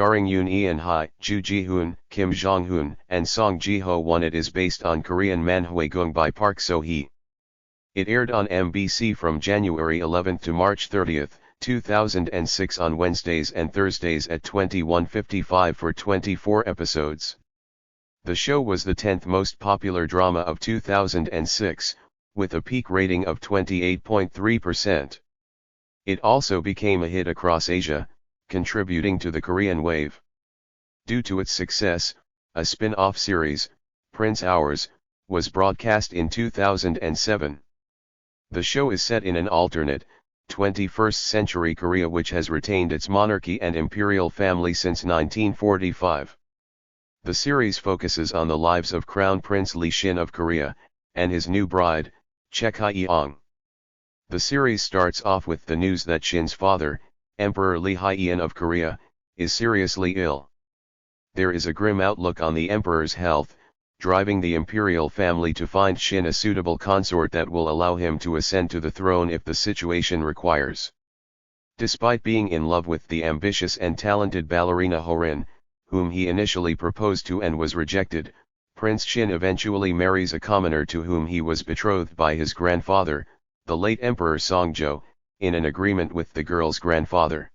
starring Yoon Eun-hye, Joo Ji Hoon, Kim Jong-hoon, and Song Ji-ho. It is based on Korean manhwagung by Park So-hee. It aired on MBC from January 11 to March 30, 2006 on Wednesdays and Thursdays at 21:55 for 24 episodes. The show was the 10th most popular drama of 2006, with a peak rating of 28.3%. It also became a hit across Asia, contributing to the Korean wave. Due to its success, a spin-off series, Prince Hours, was broadcast in 2007. The show is set in an alternate, 21st century Korea which has retained its monarchy and imperial family since 1945. The series focuses on the lives of Crown Prince Lee Shin of Korea, and his new bride, Chae Kye-ong. The series starts off with the news that Shin's father, Emperor Lee Hye-in of Korea, is seriously ill. There is a grim outlook on the emperor's health, driving the imperial family to find Shin a suitable consort that will allow him to ascend to the throne if the situation requires. Despite being in love with the ambitious and talented ballerina Horin, whom he initially proposed to and was rejected, Prince Shin eventually marries a commoner to whom he was betrothed by his grandfather, the late Emperor Songjo, in an agreement with the girl's grandfather.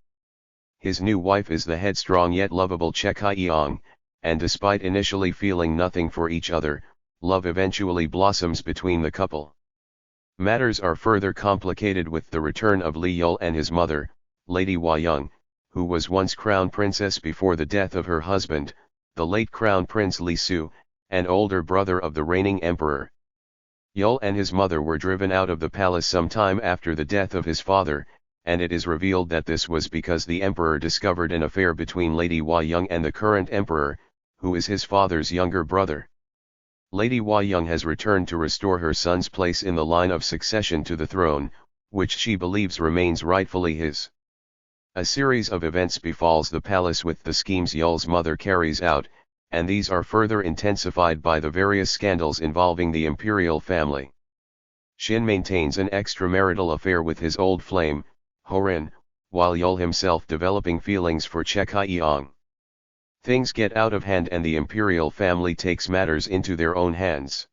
His new wife is the headstrong yet lovable Chae Kye-ong, and despite initially feeling nothing for each other, love eventually blossoms between the couple. Matters are further complicated with the return of Lee Yul and his mother, Lady Hwa-young, who was once crown princess before the death of her husband, the late Crown Prince Lee Soo, an older brother of the reigning emperor. Yul and his mother were driven out of the palace some time after the death of his father, and it is revealed that this was because the emperor discovered an affair between Lady Hwa-young and the current emperor, who is his father's younger brother. Lady Hwa-young has returned to restore her son's place in the line of succession to the throne, which she believes remains rightfully his. A series of events befalls the palace with the schemes Yul's mother carries out, and these are further intensified by the various scandals involving the imperial family. Shin maintains an extramarital affair with his old flame, Horin, while Yul himself developing feelings for Chae Kye-ong. Things get out of hand and the imperial family takes matters into their own hands.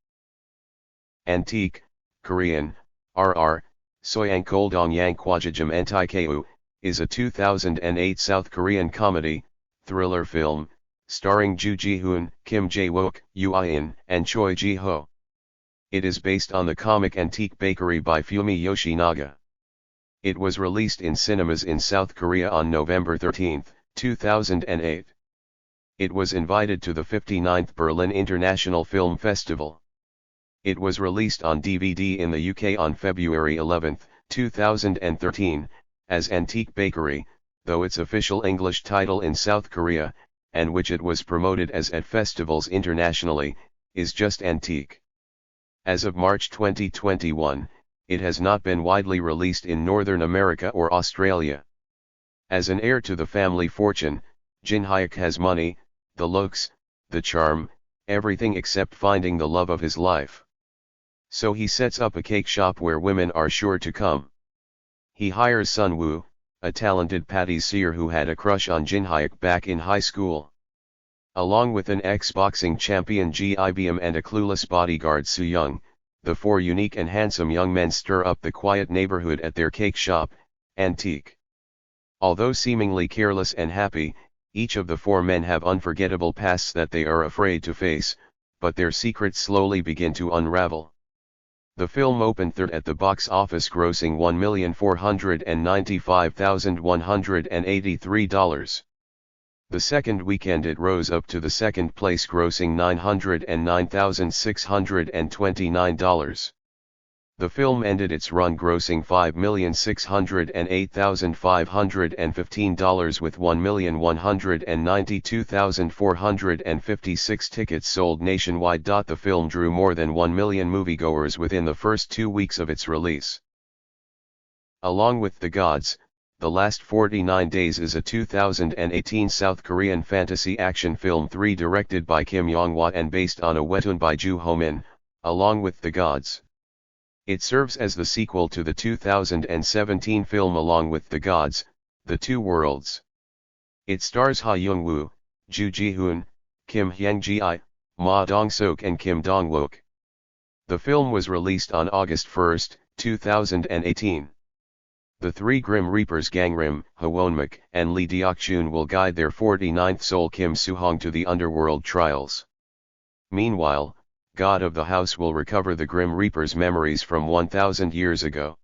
Antique, Korean, RR, Soyang Koldong Yang Kwajajam Anti-Keu, is a 2008 South Korean comedy, thriller film, starring Joo Ji Hoon, Kim Jae-wook, Yoo In, and Choi Ji-ho. It is based on the comic Antique Bakery by Fumi Yoshinaga. It was released in cinemas in South Korea on November 13, 2008. It was invited to the 59th Berlin International Film Festival. It was released on DVD in the UK on February 11, 2013, as Antique Bakery, though its official English title in South Korea, and which it was promoted as at festivals internationally, is just Antique. As of March 2021, it has not been widely released in Northern America or Australia. As an heir to the family fortune, Jin Hyuk has money, the looks, the charm, everything except finding the love of his life. So he sets up a cake shop where women are sure to come. He hires Sun Woo, a talented patissier who had a crush on Jin Hyuk back in high school. Along with an ex-boxing champion Ji Ibm and a clueless bodyguard Soo Young, the four unique and handsome young men stir up the quiet neighborhood at their cake shop, Antique. Although seemingly careless and happy, each of the four men have unforgettable pasts that they are afraid to face, but their secrets slowly begin to unravel. The film opened third at the box office, grossing $1,495,183. The second weekend it rose up to the second place, grossing $909,629. The film ended its run grossing $5,608,515 with 1,192,456 tickets sold nationwide. The film drew more than 1 million moviegoers within the first 2 weeks of its release. Along with The Gods, The Last 49 Days is a 2018 South Korean fantasy action film directed by Kim Yong-hwa and based on a webtoon by Joo Ho-min, along with The Gods. It serves as the sequel to the 2017 film Along with the Gods, The Two Worlds. It stars Ha Young-woo, Joo Ji Hoon, Kim Hyang-ji, Ma Dong-seok and Kim Dong-wook. The film was released on August 1, 2018. The three Grim Reapers Gangrim, Hwonmik and Lee Deok-chun will guide their 49th soul Kim Soo-hong to the underworld trials. Meanwhile, God of the House will recover the Grim Reaper's memories from 1,000 years ago.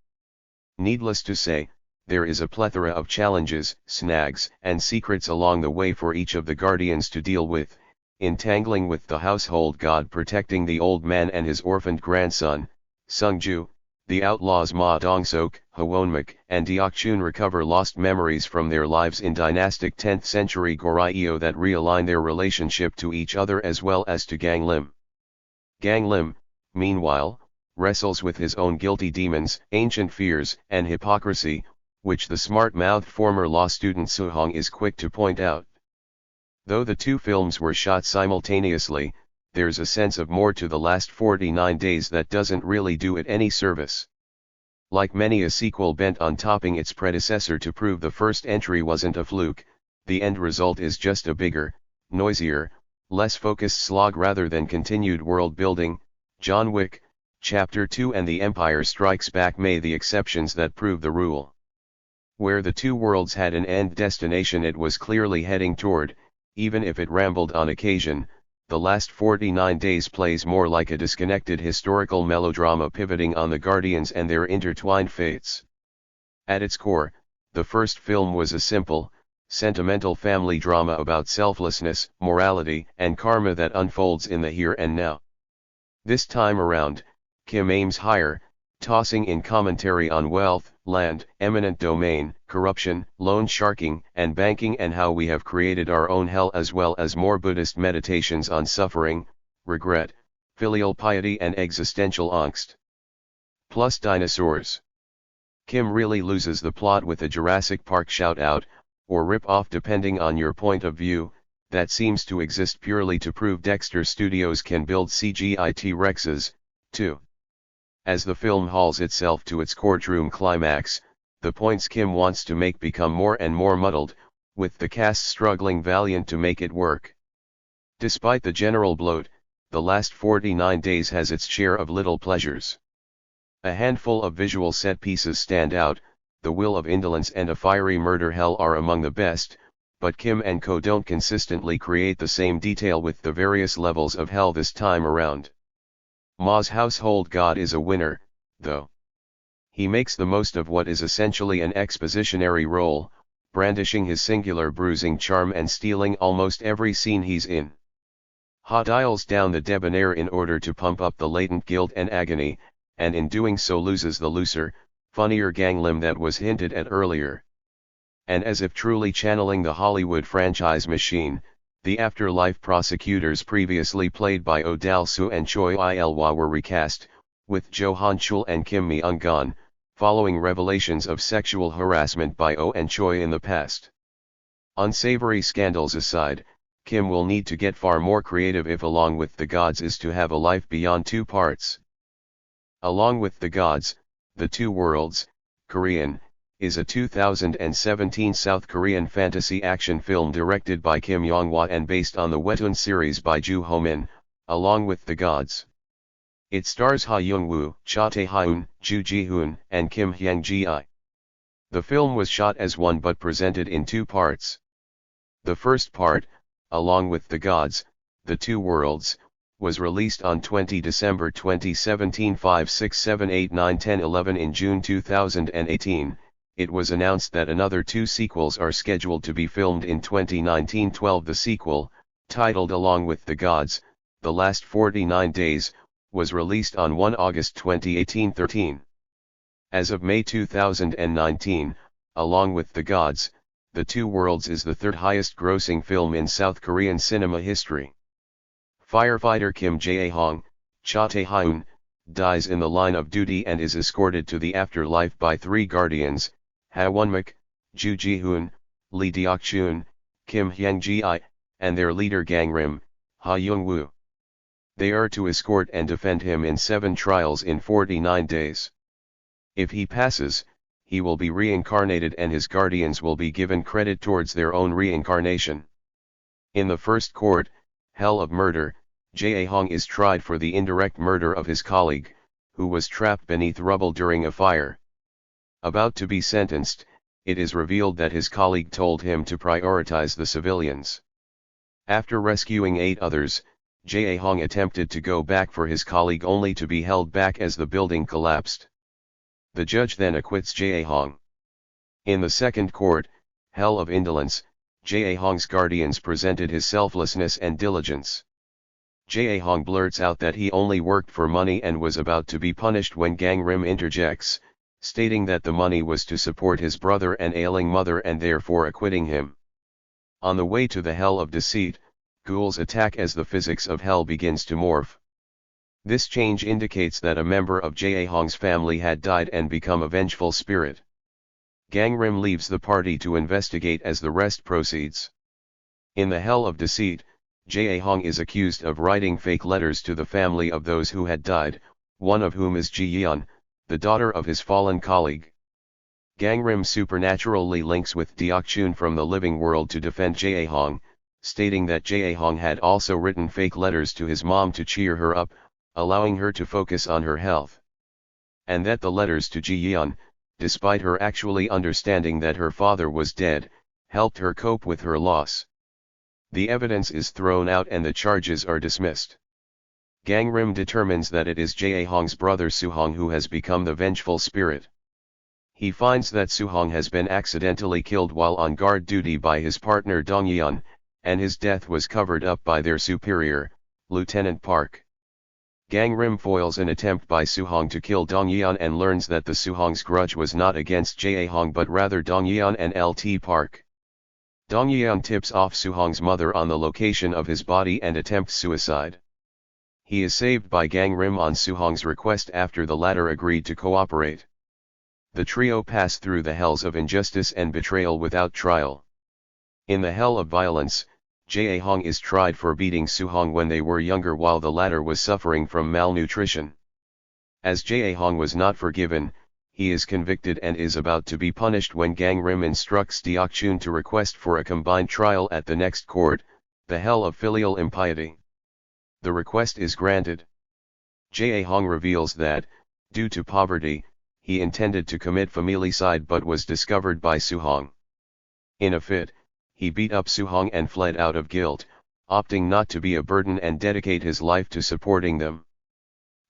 Needless to say, there is a plethora of challenges, snags, and secrets along the way for each of the Guardians to deal with, entangling with the household god protecting the old man and his orphaned grandson, Sung-ju. The outlaws Ma Dong-seok, Hwonmik, and Deok-chun recover lost memories from their lives in dynastic 10th century Goryeo that realign their relationship to each other as well as to Gang Lim. Gang Lim, meanwhile, wrestles with his own guilty demons, ancient fears, and hypocrisy, which the smart-mouthed former law student Soo-hong is quick to point out. Though the two films were shot simultaneously, there's a sense of more to the last 49 days that doesn't really do it any service. Like many a sequel bent on topping its predecessor to prove the first entry wasn't a fluke, the end result is just a bigger, noisier, less focused slog rather than continued world building. John Wick, Chapter 2 and The Empire Strikes Back may the exceptions that prove the rule. Where the two worlds had an end destination it was clearly heading toward, even if it rambled on occasion. The last 49 days plays more like a disconnected historical melodrama pivoting on the Guardians and their intertwined fates. At its core, the first film was a simple, sentimental family drama about selflessness, morality, and karma that unfolds in the here and now. This time around, Kim aims higher, tossing in commentary on wealth, land, eminent domain, corruption, loan sharking, and banking and how we have created our own hell, as well as more Buddhist meditations on suffering, regret, filial piety and existential angst. Plus dinosaurs. Kim really loses the plot with a Jurassic Park shout-out, or rip-off depending on your point of view, that seems to exist purely to prove Dexter Studios can build CGI T-Rexes, too. As the film hauls itself to its courtroom climax, the points Kim wants to make become more and more muddled, with the cast struggling valiant to make it work. Despite the general bloat, the last 49 days has its share of little pleasures. A handful of visual set pieces stand out, The Will of Indolence and A Fiery Murder Hell are among the best, but Kim and co don't consistently create the same detail with the various levels of hell this time around. Ma's household god is a winner, though. He makes the most of what is essentially an expositionary role, brandishing his singular bruising charm and stealing almost every scene he's in. Ha dials down the debonair in order to pump up the latent guilt and agony, and in doing so loses the looser, funnier Gang Lim that was hinted at earlier. And as if truly channeling the Hollywood franchise machine, the Afterlife prosecutors previously played by Oh Dal-soo and Choi Il-hwa were recast, with Jo Han-chul and Kim Mi-eun following revelations of sexual harassment by Oh and Choi in the past. Unsavory scandals aside, Kim will need to get far more creative if Along with the Gods is to have a life beyond two parts. Along with the Gods, The Two Worlds, Korean, is a 2017 South Korean fantasy action film directed by Kim Yong-hwa and based on the webtoon series by Joo Ho-min, Along with the Gods. It stars Ha Young-woo, Cha Tae-hyun, Joo Ji Hoon, and Kim Hyang-ji. The film was shot as one but presented in two parts. The first part, Along with the Gods, The Two Worlds, was released on 20 December 2017 5 6 7 8 9 10 11 In June 2018, it was announced that another two sequels are scheduled to be filmed in 2019-12. The sequel, titled Along with the Gods, The Last 49 Days, was released on 1 August 2018 13. As of May 2019, Along with the Gods, The Two Worlds is the third highest grossing film in South Korean cinema history. Firefighter Kim Jae-hong, Cha Tae-hyun, dies in the line of duty and is escorted to the afterlife by three guardians, Hwonmik, Joo Ji Hoon, Lee Deok-chun, Kim Hyang-ji, and their leader Gangrim, Ha Young-woo. They are to escort and defend him in 7 trials in 49 days. If he passes, he will be reincarnated and his guardians will be given credit towards their own reincarnation. In the first court, Hell of Murder, Jae Hong is tried for the indirect murder of his colleague, who was trapped beneath rubble during a fire. About to be sentenced, it is revealed that his colleague told him to prioritize the civilians. After rescuing 8 others, Jae Hong attempted to go back for his colleague only to be held back as the building collapsed. The judge then acquits Jae Hong. In the second court, Hell of Indolence, Jae Hong's guardians presented his selflessness and diligence. Jae Hong blurts out that he only worked for money and was about to be punished when Gang Rim interjects, stating that the money was to support his brother and ailing mother and therefore acquitting him. On the way to the Hell of Deceit, ghouls attack as the physics of hell begins to morph. This change indicates that a member of Jae Hong's family had died and become a vengeful spirit. Gang Rim leaves the party to investigate as the rest proceeds. In the Hell of Deceit, Jae Hong is accused of writing fake letters to the family of those who had died, one of whom is Ji-yeon, the daughter of his fallen colleague. Gang Rim supernaturally links with Deok-chun from the living world to defend Jae Hong, stating that Jae Hong had also written fake letters to his mom to cheer her up, allowing her to focus on her health. And that the letters to Ji-yeon, despite her actually understanding that her father was dead, helped her cope with her loss. The evidence is thrown out and the charges are dismissed. Gang Rim determines that it is Jae Hong's brother Soo-hong who has become the vengeful spirit. He finds that Soo-hong has been accidentally killed while on guard duty by his partner Dong-yeon, and his death was covered up by their superior, Lieutenant Park. Gang Rim foils an attempt by Soo-hong to kill Dong-yeon and learns that the Soo-hong's grudge was not against Jae Hong but rather Dong-yeon and Lt Park. Dong-yeon tips off Soo-hong's mother on the location of his body and attempts suicide. He is saved by Gang Rim on Soo-hong's request after the latter agreed to cooperate. The trio pass through the hells of injustice and betrayal without trial. In the Hell of Violence, Jae Hong is tried for beating Soo-hong when they were younger while the latter was suffering from malnutrition. As Jae Hong was not forgiven, he is convicted and is about to be punished when Gang Rim instructs Deok-chun to request for a combined trial at the next court, the Hell of Filial Impiety. The request is granted. Jae Hong reveals that, due to poverty, he intended to commit familicide but was discovered by Soo-hong. In a fit, he beat up Soo-hong and fled out of guilt, opting not to be a burden and dedicate his life to supporting them.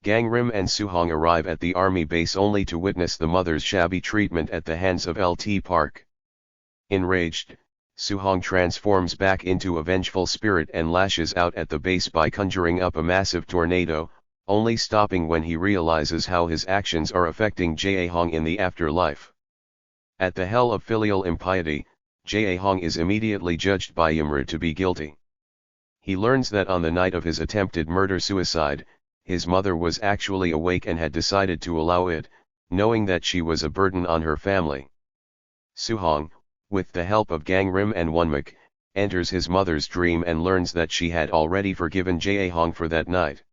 Gang Rim and Soo-hong arrive at the army base only to witness the mother's shabby treatment at the hands of Lt Park. Enraged, Soo-hong transforms back into a vengeful spirit and lashes out at the base by conjuring up a massive tornado, only stopping when he realizes how his actions are affecting Jae Hong in the afterlife. At the Hell of Filial Impiety, Jae Hong is immediately judged by Yimra to be guilty. He learns that on the night of his attempted murder-suicide, his mother was actually awake and had decided to allow it, knowing that she was a burden on her family. Soo-hong, with the help of Gang Rim and Wonmik, enters his mother's dream and learns that she had already forgiven Jae Hong for that night.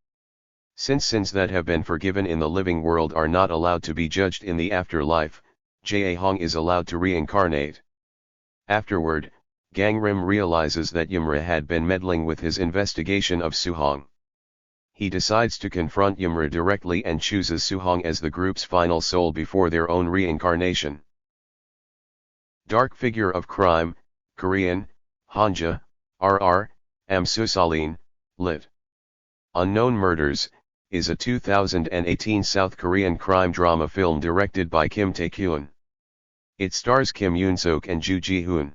Since sins that have been forgiven in the living world are not allowed to be judged in the afterlife, Jae Hong is allowed to reincarnate. Afterward, Gang Rim realizes that Yimra had been meddling with his investigation of Soo-hong. He decides to confront Yimra directly and chooses Soo-hong as the group's final soul before their own reincarnation. Dark Figure of Crime, Korean, Hanja, RR, Susalin, lit. Unknown Murders, is a 2018 South Korean crime drama film directed by Kim Tae-kyun. It stars Kim Yoon-sok and Joo Ji Hoon.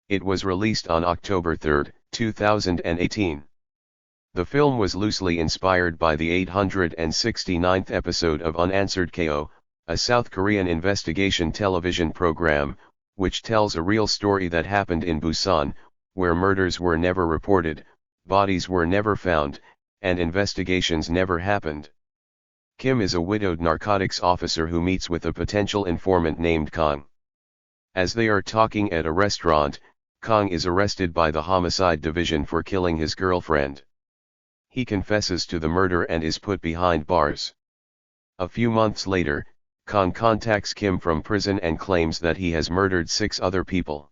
It was released on October 3, 2018. The film was loosely inspired by the 869th episode of Unanswered KO, a South Korean investigation television program, which tells a real story that happened in Busan, where murders were never reported, bodies were never found, and investigations never happened. Kim is a widowed narcotics officer who meets with a potential informant named Kang. As they are talking at a restaurant, Kang is arrested by the homicide division for killing his girlfriend. He confesses to the murder and is put behind bars. A few months later, Kang contacts Kim from prison and claims that he has murdered 6 other people.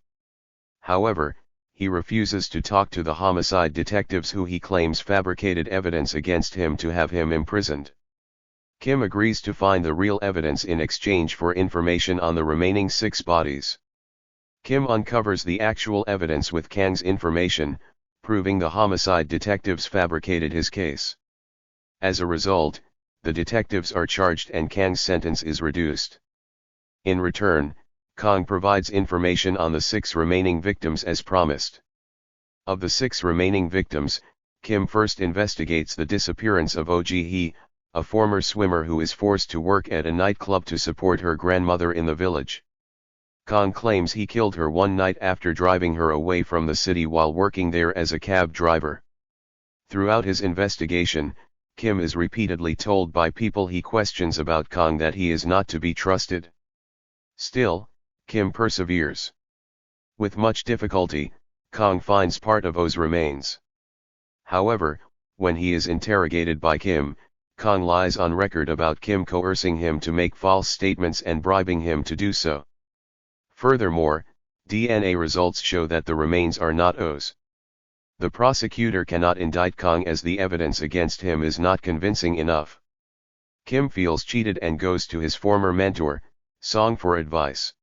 However, he refuses to talk to the homicide detectives who he claims fabricated evidence against him to have him imprisoned. Kim agrees to find the real evidence in exchange for information on the remaining 6 bodies. Kim uncovers the actual evidence with Kang's information, proving the homicide detectives fabricated his case. As a result, the detectives are charged and Kang's sentence is reduced. In return, Kang provides information on the 6 remaining victims as promised. Of the 6 remaining victims, Kim first investigates the disappearance of Oh Ji-hee, a former swimmer who is forced to work at a nightclub to support her grandmother in the village. Kang claims he killed her one night after driving her away from the city while working there as a cab driver. Throughout his investigation, Kim is repeatedly told by people he questions about Kang that he is not to be trusted. Still, Kim perseveres. With much difficulty, Kang finds part of Oh's remains. However, when he is interrogated by Kim, Kang lies on record about Kim coercing him to make false statements and bribing him to do so. Furthermore, DNA results show that the remains are not Oh's. The prosecutor cannot indict Kang as the evidence against him is not convincing enough. Kim feels cheated and goes to his former mentor, Song, for advice.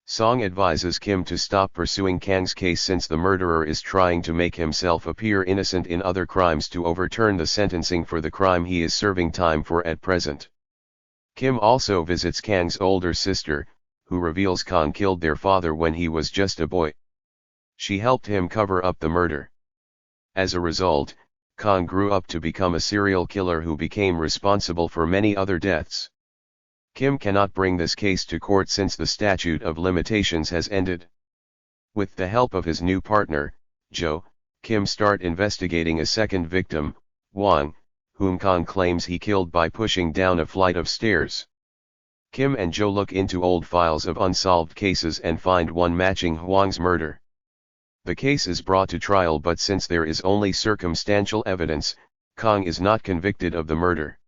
Song advises Kim to stop pursuing Kang's case since the murderer is trying to make himself appear innocent in other crimes to overturn the sentencing for the crime he is serving time for at present. Kim also visits Kang's older sister, who reveals Kang killed their father when he was just a boy. She helped him cover up the murder. As a result, Kang grew up to become a serial killer who became responsible for many other deaths. Kim cannot bring this case to court since the statute of limitations has ended. With the help of his new partner, Jo, Kim start investigating a second victim, Hwang, whom Kang claims he killed by pushing down a flight of stairs. Kim and Jo look into old files of unsolved cases and find one matching Hwang's murder. The case is brought to trial, but since there is only circumstantial evidence, Kang is not convicted of the murder.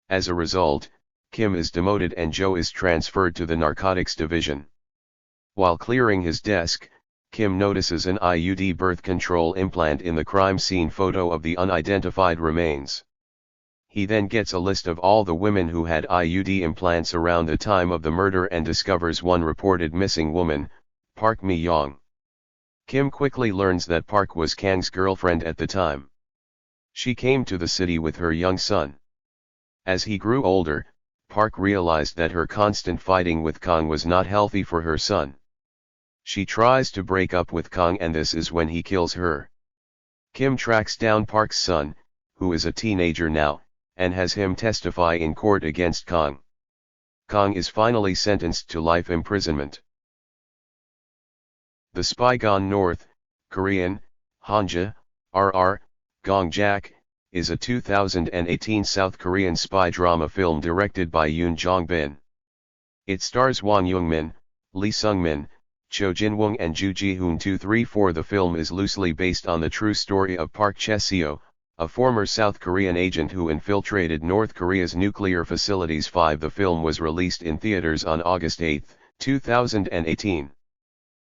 As a result, Kim is demoted and Jo is transferred to the narcotics division. While clearing his desk, Kim notices an IUD birth control implant in the crime scene photo of the unidentified remains. He then gets a list of all the women who had IUD implants around the time of the murder and discovers one reported missing woman, Park Mi-young. Kim quickly learns that Park was Kang's girlfriend at the time. She came to the city with her young son. As he grew older, Park realized that her constant fighting with Kang was not healthy for her son. She tries to break up with Kang and this is when he kills her. Kim tracks down Park's son, who is a teenager now, and has him testify in court against Kang. Kang is finally sentenced to life imprisonment. The Spy Gone North, Korean, Hanja, RR, Gongjak, is a 2018 South Korean spy drama film directed by Yoon Jong-bin. It stars Won Young-min, Lee Sung-min, Cho Jin-woong and Joo Ji Hoon. 234. The film is loosely based on the true story of Park Chae-seo, a former South Korean agent who infiltrated North Korea's nuclear facilities. 5. The film was released in theaters on August 8, 2018.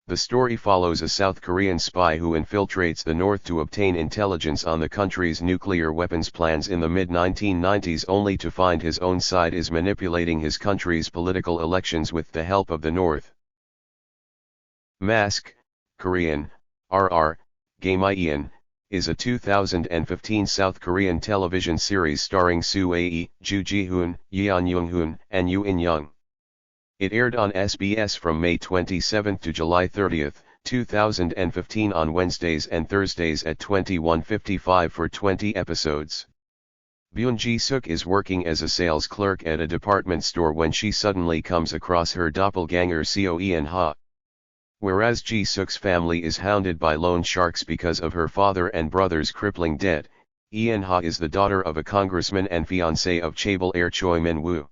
The story follows a South Korean spy who infiltrates the North to obtain intelligence on the country's nuclear weapons plans in the mid-1990s, only to find his own side is manipulating his country's political elections with the help of the North. Mask, Korean, RR, Gamyeon, is a 2015 South Korean television series starring Soo Ae, Joo Ji Hoon, Yeon Young-hoon, and Yoo In-young. It aired on SBS from May 27 to July 30, 2015 on Wednesdays and Thursdays at 21:55 for 20 episodes. Byun Ji-suk is working as a sales clerk at a department store when she suddenly comes across her doppelganger Seo Eun-ha. Whereas Ji-suk's family is hounded by loan sharks because of her father and brother's crippling debt, Eun-ha is the daughter of a congressman and fiancée of chaebol heir Choi Min-woo.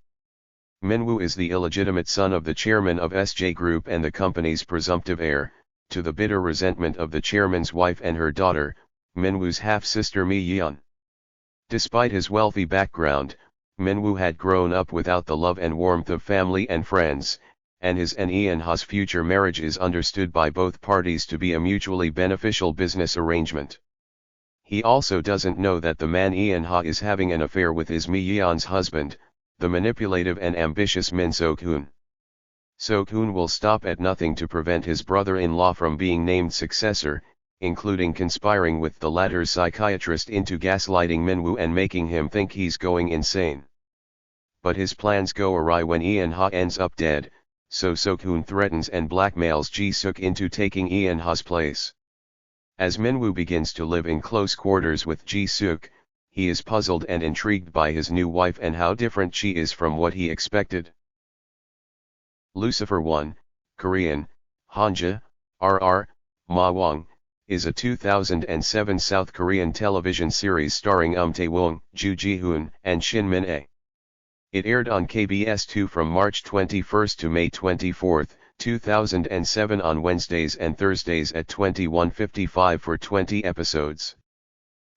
Min-woo is the illegitimate son of the chairman of SJ Group and the company's presumptive heir, to the bitter resentment of the chairman's wife and her daughter, Min-woo's half-sister Mi-yeon. Despite his wealthy background, Minwoo had grown up without the love and warmth of family and friends, and his and Ian Ha's future marriage is understood by both parties to be a mutually beneficial business arrangement. He also doesn't know that the man Ian Ha is having an affair with is Mi Yeon's husband, the manipulative and ambitious Min So-hoon. So-hoon will stop at nothing to prevent his brother-in-law from being named successor, including conspiring with the latter's psychiatrist into gaslighting Minwoo and making him think he's going insane. But his plans go awry when Ian Ha ends up dead, so So-hoon threatens and blackmails Ji-suk into taking Ian Ha's place. As Minwoo begins to live in close quarters with Ji-suk, he is puzzled and intrigued by his new wife and how different she is from what he expected. Lucifer 1, Korean, Hanja, RR, Mawang, is a 2007 South Korean television series starring Tae-won, Joo Ji Hoon, and Shin Min-ae. It aired on KBS 2 from March 21 to May 24, 2007 on Wednesdays and Thursdays at 21:55 for 20 episodes.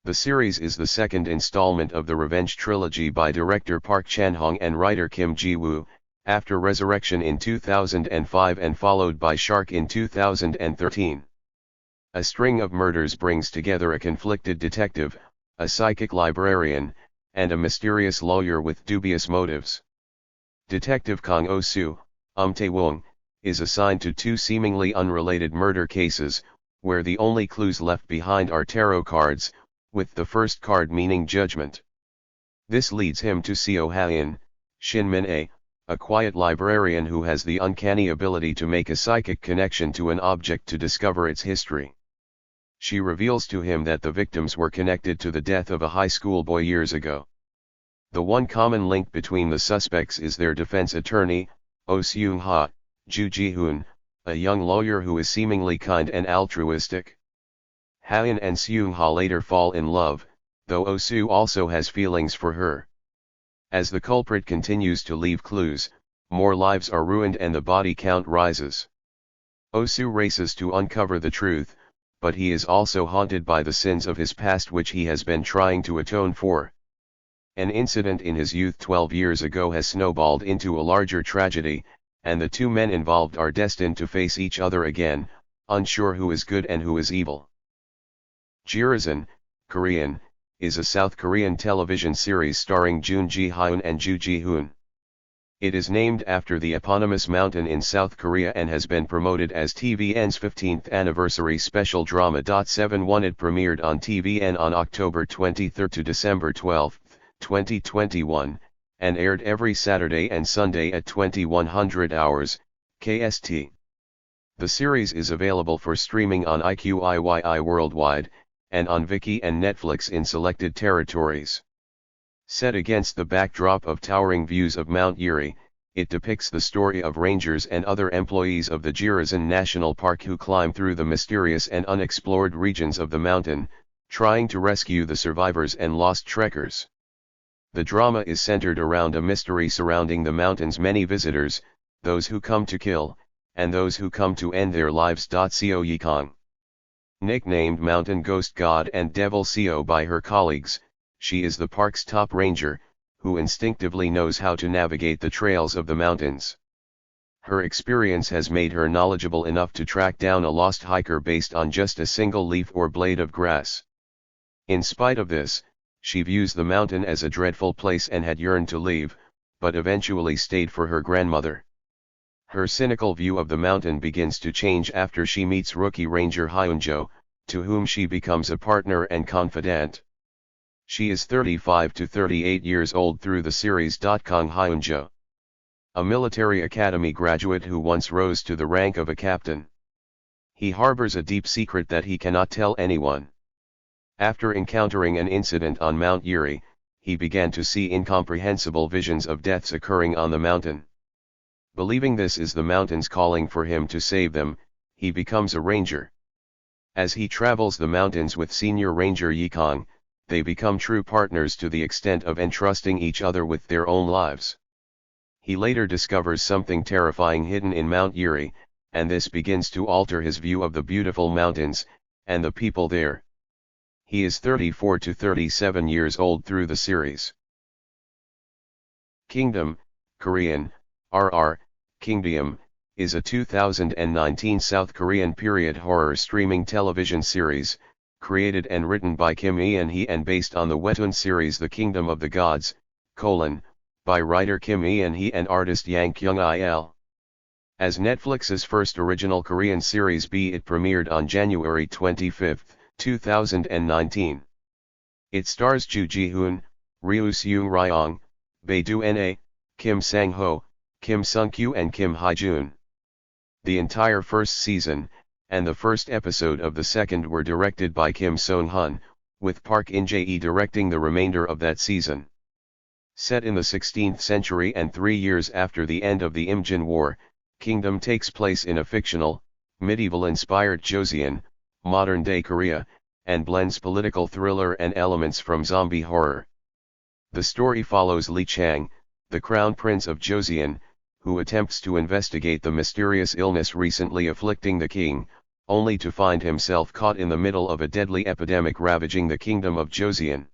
The series is the second installment of the Revenge trilogy by director Park Chan-hong and writer Kim Ji-woo, after Resurrection in 2005 and followed by Shark in 2013. A string of murders brings together a conflicted detective, a psychic librarian, and a mysterious lawyer with dubious motives. Detective Kang Oh-soo, Tae-won, is assigned to two seemingly unrelated murder cases, where the only clues left behind are tarot cards, with the first card meaning judgment. This leads him to Seo Ha-in, Shin Min-ae, a quiet librarian who has the uncanny ability to make a psychic connection to an object to discover its history. She reveals to him that the victims were connected to the death of a high school boy years ago. The one common link between the suspects is their defense attorney, Oh Seung-ha, Joo Ji Hoon, a young lawyer who is seemingly kind and altruistic. Ha-in and Seung-ha later fall in love, though Oh-soo also has feelings for her. As the culprit continues to leave clues, more lives are ruined and the body count rises. Oh-soo races to uncover the truth, but he is also haunted by the sins of his past which he has been trying to atone for. An incident in his youth 12 years ago has snowballed into a larger tragedy, and the two men involved are destined to face each other again, unsure who is good and who is evil. Jirisan, Korean, is a South Korean television series starring Joo Ji Hoon and Joo Ji Hoon. It is named after the eponymous mountain in South Korea and has been promoted as TVN's 15th anniversary special drama. 71 It premiered on TVN on October 23 to December 12, 2021, and aired every Saturday and Sunday at 2100 hours, KST. The series is available for streaming on IQIYI worldwide, and on Viki and Netflix in selected territories. Set against the backdrop of towering views of Mount Yuri, it depicts the story of rangers and other employees of the Jirisan National Park who climb through the mysterious and unexplored regions of the mountain, trying to rescue the survivors and lost trekkers. The drama is centered around a mystery surrounding the mountain's many visitors, those who come to kill, and those who come to end their lives. Seo Yi-kang. Nicknamed Mountain Ghost God and Devil Seo by her colleagues, she is the park's top ranger, who instinctively knows how to navigate the trails of the mountains. Her experience has made her knowledgeable enough to track down a lost hiker based on just a single leaf or blade of grass. In spite of this, she views the mountain as a dreadful place and had yearned to leave, but eventually stayed for her grandmother. Her cynical view of the mountain begins to change after she meets rookie ranger Hyunjo, to whom she becomes a partner and confidant. She is 35 to 38 years old through the series. Kang Hyunjo, a military academy graduate who once rose to the rank of a captain. He harbors a deep secret that he cannot tell anyone. After encountering an incident on Mount Yuri, he began to see incomprehensible visions of deaths occurring on the mountain. Believing this is the mountain's calling for him to save them, he becomes a ranger. As he travels the mountains with senior ranger Yi-kang, they become true partners to the extent of entrusting each other with their own lives. He later discovers something terrifying hidden in Mount Yuri, and this begins to alter his view of the beautiful mountains, and the people there. He is 34 to 37 years old through the series. Kingdom, Korean, RR, Kingdom, is a 2019 South Korean period horror streaming television series, created and written by Kim Eun-hee and based on the webtoon series The Kingdom of the Gods, by writer Kim Eun-hee and artist Yang Kyung-il. As Netflix's first original Korean series it premiered on January 25, 2019. It stars Joo Ji Hoon, Ryu Seung-ryong, Bae Do-na, Kim Sang-ho, Kim Sung-kyu and Kim Hae-jun. The entire first season, and the first episode of the second were directed by Kim Song-hun, with Park In-jae directing the remainder of that season. Set in the 16th century and 3 years after the end of the Imjin War, Kingdom takes place in a fictional, medieval-inspired Joseon, modern-day Korea, and blends political thriller and elements from zombie horror. The story follows Lee Chang, the Crown Prince of Joseon, who attempts to investigate the mysterious illness recently afflicting the king, only to find himself caught in the middle of a deadly epidemic ravaging the kingdom of Joseon.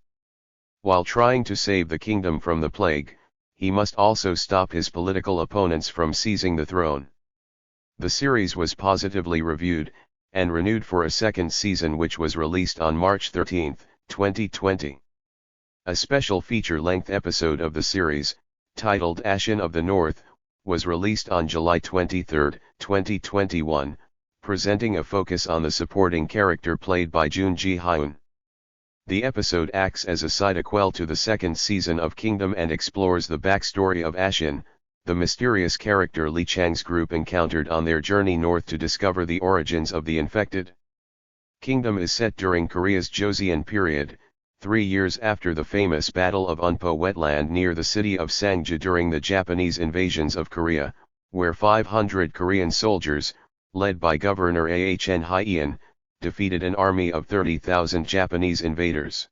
While trying to save the kingdom from the plague, he must also stop his political opponents from seizing the throne. The series was positively reviewed, and renewed for a second season which was released on March 13, 2020. A special feature-length episode of the series, titled Ashin of the North, was released on July 23, 2021, presenting a focus on the supporting character played by Joo Ji Hoon. The episode acts as a sidequel to the second season of Kingdom and explores the backstory of Ashin, the mysterious character Lee Chang's group encountered on their journey north to discover the origins of the infected. Kingdom is set during Korea's Joseon period, 3 years after the famous Battle of Unpo Wetland near the city of Sangju during the Japanese invasions of Korea, where 500 Korean soldiers, led by Governor Ahn Hyeon, defeated an army of 30,000 Japanese invaders.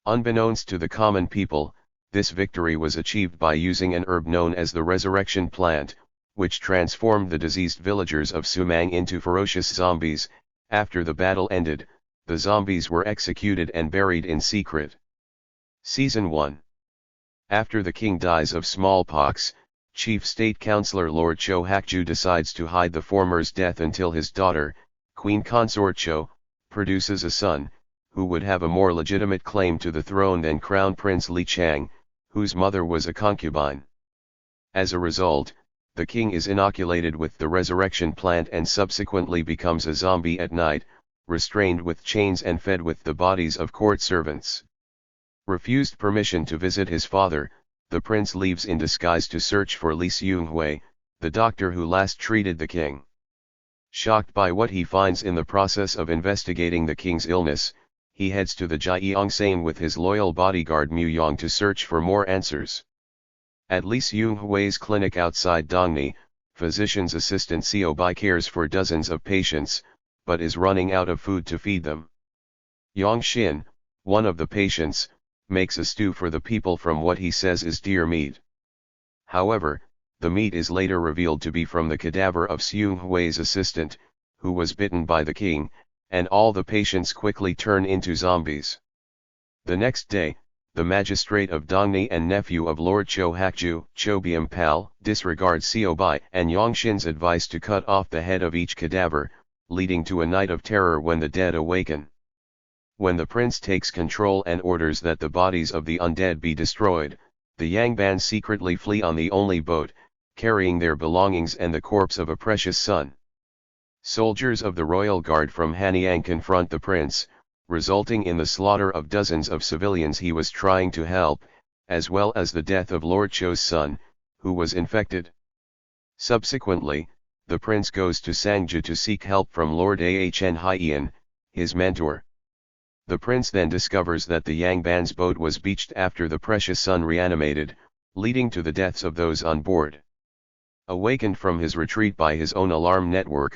Unbeknownst to the common people, this victory was achieved by using an herb known as the resurrection plant, which transformed the diseased villagers of Sumang into ferocious zombies. After the battle ended, the zombies were executed and buried in secret. Season 1. After the king dies of smallpox, Chief State Councilor Lord Cho Hak-ju decides to hide the former's death until his daughter, Queen Consort Cho, produces a son, who would have a more legitimate claim to the throne than Crown Prince Lee Chang, whose mother was a concubine. As a result, the king is inoculated with the resurrection plant and subsequently becomes a zombie at night, restrained with chains and fed with the bodies of court servants. Refused permission to visit his father, the prince leaves in disguise to search for Lee Seung-hui, the doctor who last treated the king. Shocked by what he finds in the process of investigating the king's illness, he heads to the Gyeongsang with his loyal bodyguard Mu-yong to search for more answers. At Lee Seung-hui's clinic outside Dongni, physician's assistant Seo-bai cares for dozens of patients, but is running out of food to feed them. Yong-shin, one of the patients, makes a stew for the people from what he says is deer meat. However, the meat is later revealed to be from the cadaver of Seung-hui's assistant, who was bitten by the king, and all the patients quickly turn into zombies. The next day, the magistrate of Dongni and nephew of Lord Cho Hak-ju, Cho Byum-pal, disregards Seo-bai and Yong-shin's advice to cut off the head of each cadaver, leading to a night of terror when the dead awaken. When the prince takes control and orders that the bodies of the undead be destroyed, the Yangban secretly flee on the only boat, carrying their belongings and the corpse of a precious son. Soldiers of the royal guard from Hanyang confront the prince, resulting in the slaughter of dozens of civilians he was trying to help, as well as the death of Lord Cho's son, who was infected. Subsequently, the prince goes to Sangju to seek help from Lord Ahn Hyeon, his mentor. The prince then discovers that the Yangban's boat was beached after the precious son reanimated, leading to the deaths of those on board. Awakened from his retreat by his own alarm network,